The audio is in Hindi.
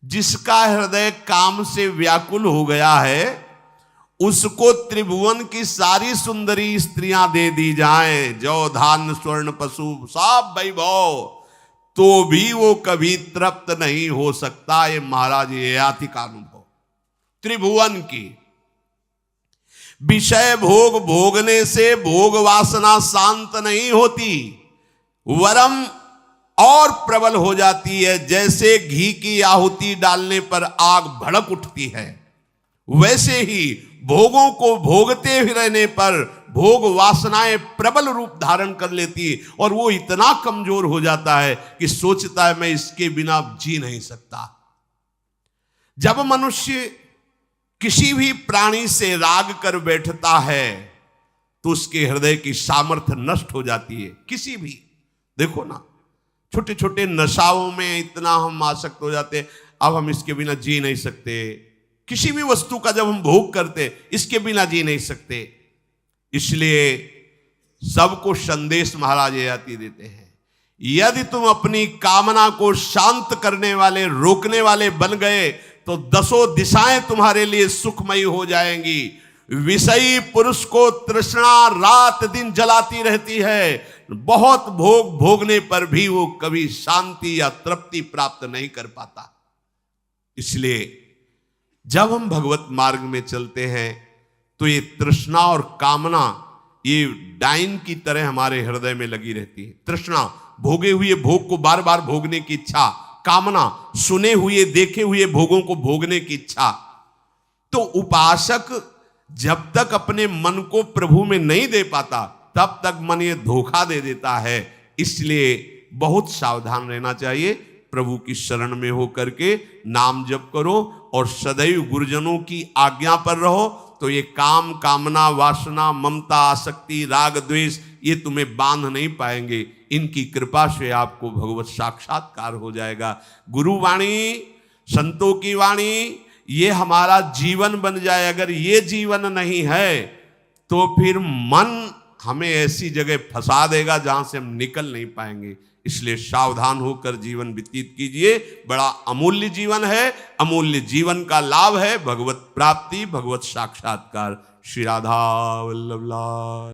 जिसका हृदय काम से व्याकुल हो गया है उसको त्रिभुवन की सारी सुंदरी स्त्रियां दे दी जाएं, जौ धान स्वर्ण पशु सब वैभव, तो भी वो कभी तृप्त नहीं हो सकता। ये महाराज ये आति का अनुभव त्रिभुवन की। विषय भोग भोगने से भोग वासना शांत नहीं होती, वरम और प्रबल हो जाती है। जैसे घी की आहुति डालने पर आग भड़क उठती है, वैसे ही भोगों को भोगते ही रहने पर भोग वासनाएं प्रबल रूप धारण कर लेती है और वो इतना कमजोर हो जाता है कि सोचता है मैं इसके बिना जी नहीं सकता। जब मनुष्य किसी भी प्राणी से राग कर बैठता है तो उसके हृदय की सामर्थ्य नष्ट हो जाती है। किसी भी, देखो ना, छोटे छोटे नशाओं में इतना हम आसक्त हो जाते हैं, अब हम इसके बिना जी नहीं सकते। किसी भी वस्तु का जब हम भोग करते इसके बिना जी नहीं सकते। इसलिए सबको संदेश महाराज आती देते हैं, यदि तुम अपनी कामना को शांत करने वाले रोकने वाले बन गए तो दसों दिशाएं तुम्हारे लिए सुखमयी हो जाएंगी। विषयी पुरुष को तृष्णा रात दिन जलाती रहती है, बहुत भोग भोगने पर भी वो कभी शांति या तृप्ति प्राप्त नहीं कर पाता। इसलिए जब हम भगवत मार्ग में चलते हैं तो ये तृष्णा और कामना ये डाइन की तरह हमारे हृदय में लगी रहती है। तृष्णा भोगे हुए भोग को बार बार भोगने की इच्छा, कामना सुने हुए देखे हुए भोगों को भोगने की इच्छा। तो उपासक जब तक अपने मन को प्रभु में नहीं दे पाता तब तक मन ये धोखा दे देता है। इसलिए बहुत सावधान रहना चाहिए। प्रभु की शरण में होकर के नाम जप करो और सदैव गुरुजनों की आज्ञा पर रहो, तो ये काम कामना वासना ममता आसक्ति राग द्वेष ये तुम्हें बांध नहीं पाएंगे। इनकी कृपा से आपको भगवत साक्षात्कार हो जाएगा। गुरु वाणी संतों की वाणी ये हमारा जीवन बन जाए। अगर ये जीवन नहीं है तो फिर मन हमें ऐसी जगह फंसा देगा जहां से हम निकल नहीं पाएंगे। इसलिए सावधान होकर जीवन व्यतीत कीजिए। बड़ा अमूल्य जीवन है, अमूल्य जीवन का लाभ है भगवत प्राप्ति, भगवत साक्षात्कार। श्री राधा वल्लभ लाल।